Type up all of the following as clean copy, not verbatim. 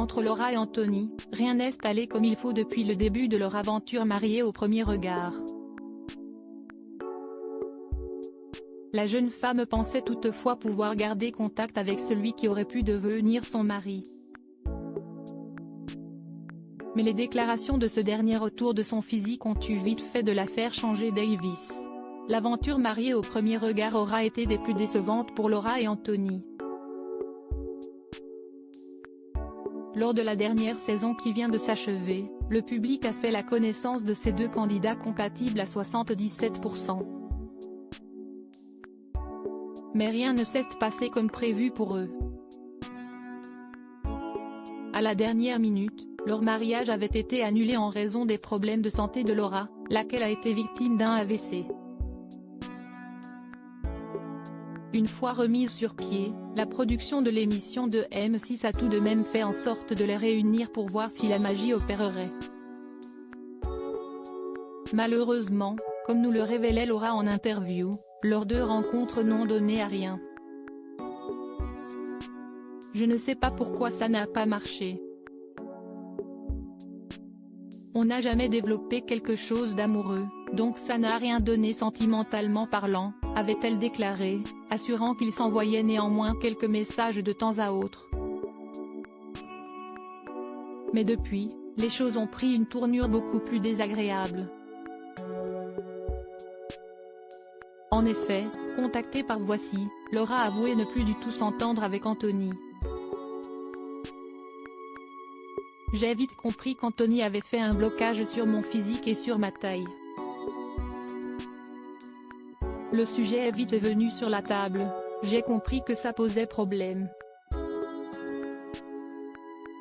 Entre Laura et Anthony, rien n'est allé comme il faut depuis le début de leur aventure mariée au premier regard. La jeune femme pensait toutefois pouvoir garder contact avec celui qui aurait pu devenir son mari. Mais les déclarations de ce dernier autour de son physique ont eu vite fait de l'affaire changer Davis. L'aventure mariée au premier regard aura été des plus décevantes pour Laura et Anthony. Lors de la dernière saison qui vient de s'achever, le public a fait la connaissance de ces deux candidats compatibles à 77%. Mais rien ne s'est passé comme prévu pour eux. À la dernière minute, leur mariage avait été annulé en raison des problèmes de santé de Laura, laquelle a été victime d'un AVC. Une fois remise sur pied, la production de l'émission de M6 a tout de même fait en sorte de les réunir pour voir si la magie opérerait. Malheureusement, comme nous le révélait Laura en interview, leurs deux rencontres n'ont donné à rien. Je ne sais pas pourquoi ça n'a pas marché. On n'a jamais développé quelque chose d'amoureux, donc ça n'a rien donné sentimentalement parlant, avait-elle déclaré, assurant qu'ils s'envoyaient néanmoins quelques messages de temps à autre. Mais depuis, les choses ont pris une tournure beaucoup plus désagréable. En effet, contactée par Voici, Laura a avoué ne plus du tout s'entendre avec Anthony. J'ai vite compris qu'Anthony avait fait un blocage sur mon physique et sur ma taille. Le sujet est vite venu sur la table, j'ai compris que ça posait problème.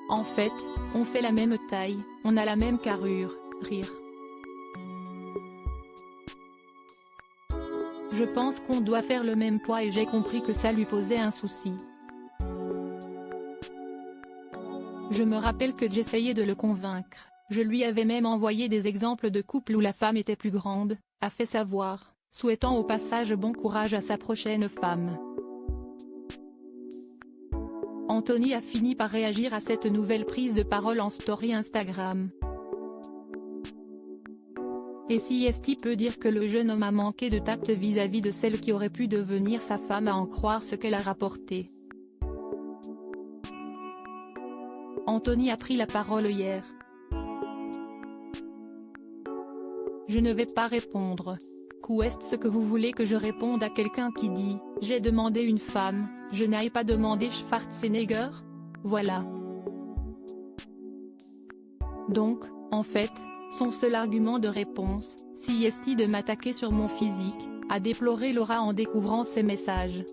En fait, on fait la même taille, on a la même carrure, rire. Je pense qu'on doit faire le même poids et j'ai compris que ça lui posait un souci. Je me rappelle que j'essayais de le convaincre, je lui avais même envoyé des exemples de couples où la femme était plus grande, a fait savoir, souhaitant au passage bon courage à sa prochaine femme. Anthony a fini par réagir à cette nouvelle prise de parole en story Instagram. Et si Esti peut dire que le jeune homme a manqué de tact vis-à-vis de celle qui aurait pu devenir sa femme à en croire ce qu'elle a rapporté. Anthony a pris la parole hier. Je ne vais pas répondre. Qu'est ce que vous voulez que je réponde à quelqu'un qui dit « J'ai demandé une femme, je n'aille pas demander Schwarzenegger ?» Voilà. Donc, en fait, son seul argument de réponse, si Esti de m'attaquer sur mon physique, a déploré Laura en découvrant ces messages.